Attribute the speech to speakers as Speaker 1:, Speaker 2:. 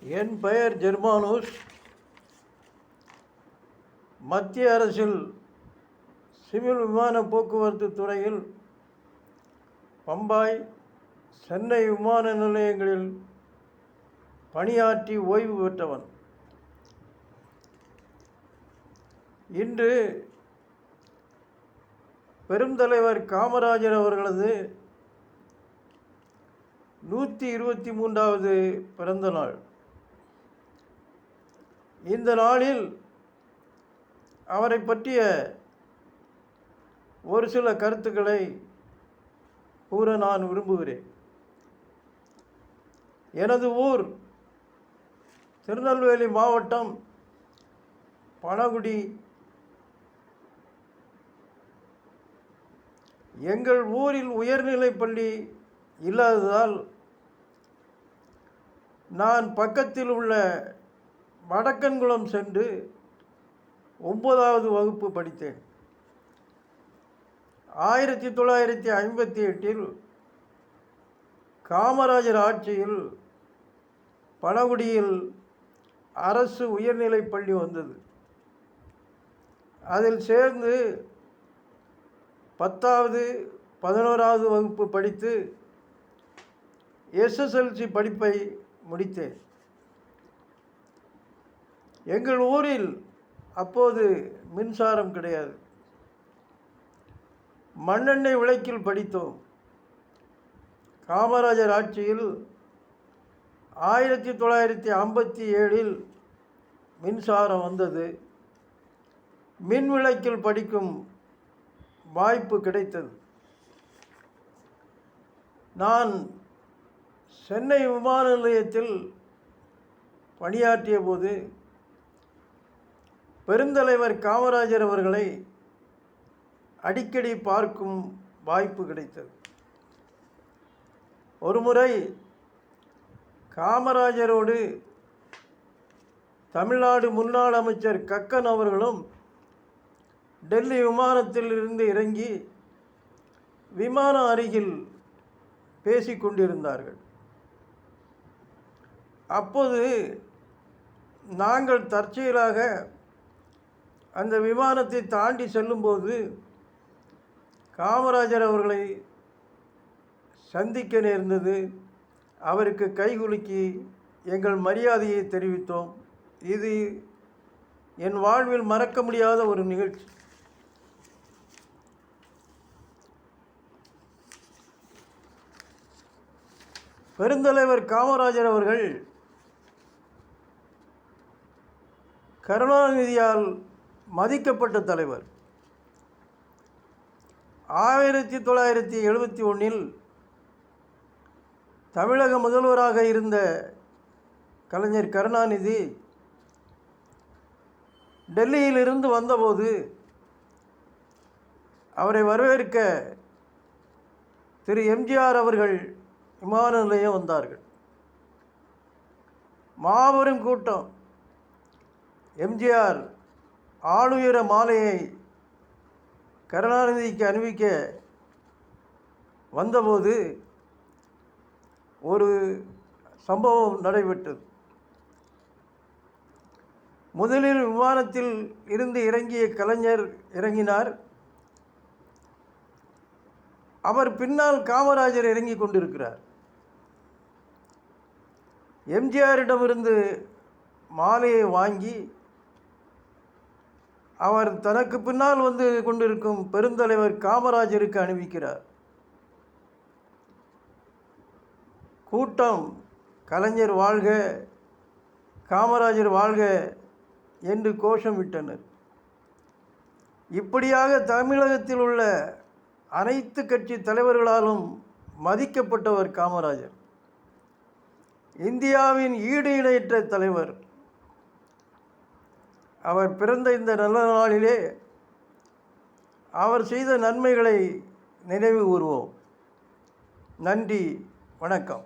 Speaker 1: என் பெயர் ஜெர்மானுஸ். மத்திய அரசில் சிவில் விமான போக்குவரத்து துறையில் பம்பாய், சென்னை விமான நிலையங்களில் பணியாற்றி ஓய்வு பெற்றவன். இன்று பெருந்தலைவர் காமராஜர் அவர்களது 123வது பிறந்த நாள். இந்த நாளில் அவரை பற்றிய ஒரு சில கருத்துக்களை கூற நான் விரும்புகிறேன். எனது ஊர் திருநெல்வேலி மாவட்டம் பணகுடி. எங்கள் ஊரில் உயர்நிலைப் பள்ளி இல்லாததால் நான் பக்கத்தில் உள்ள வடக்கன்குளம் சென்று 9வது வகுப்பு படித்தேன். 1958இல் காமராஜர் ஆட்சியில் பணகுடியில் அரசு உயர்நிலைப் பள்ளி வந்தது. அதில் சேர்ந்து 10வது 11வது வகுப்பு படித்து SSLC படிப்பை முடித்தேன். எங்கள் ஊரில் அப்போது மின்சாரம் கிடையாது. மண்ணெண்ணெய் விளக்கில் படித்தோம். காமராஜர் ஆட்சியில் 1957இல் மின்சாரம் வந்தது. மின் விளக்கில் படிக்கும் வாய்ப்பு கிடைத்தது. நான் சென்னை விமான நிலையத்தில் பணியாற்றிய போது பெருந்தலைவர் காமராஜர் அவர்களை அடிக்கடி பார்க்கும் வாய்ப்பு கிடைத்தது. ஒருமுறை காமராஜரோடு தமிழ்நாடு முன்னாள் அமைச்சர் கக்கன் அவர்களும் டெல்லி விமானத்தில் இருந்து இறங்கி விமானம் அருகில் பேசிக்கொண்டிருந்தார்கள். அப்போது நாங்கள் தற்செயலாக அந்த விமானத்தை தாண்டி செல்லும்போது காமராஜர் அவர்களை சந்திக்க நேர்ந்தது. அவருக்கு கைகுலுக்கி எங்கள் மரியாதையை தெரிவித்தோம். இது என் வாழ்வில் மறக்க முடியாத ஒரு நிகழ்ச்சி. பெருந்தலைவர் காமராஜர் அவர்கள் கருணாநிதியால் மதிக்கப்பட்ட தலைவர். 1971இல் தமிழக முதல்வராக இருந்த கலைஞர் கருணாநிதி டெல்லியிலிருந்து வந்தபோது அவரை வரவேற்க திரு எம்ஜிஆர் அவர்கள் விமான நிலையம் வந்தார்கள். மாபெரும் கூட்டம். எம்ஜிஆர் ஆளுயர மாலையை கருணாநிதிக்கு அணிவிக்க வந்தபோது ஒரு சம்பவம் நடைபெற்றது. முதலில் விமானத்தில் இருந்து இறங்கிய கலைஞர் இறங்கினார். அவர் பின்னால் காமராஜர் இறங்கி கொண்டிருக்கிறார். எம்ஜிஆரிடமிருந்து மாலையை வாங்கி அவர் தனக்கு பின்னால் வந்து கொண்டிருக்கும் பெருந்தலைவர் காமராஜருக்கு அணிவிக்கிறார். கூட்டம் கலைஞர் வாழ்க, காமராஜர் வாழ்க என்று கோஷமிட்டனர். இப்படியாக தமிழகத்தில் உள்ள அனைத்து கட்சி தலைவர்களாலும் மதிக்கப்பட்டவர் காமராஜர். இந்தியாவின் ஈடு இணையற்ற தலைவர். அவர் பிறந்த இந்த நல்ல நாளிலே அவர் செய்த நன்மைகளை நினைவு கூறுவோம். நன்றி, வணக்கம்.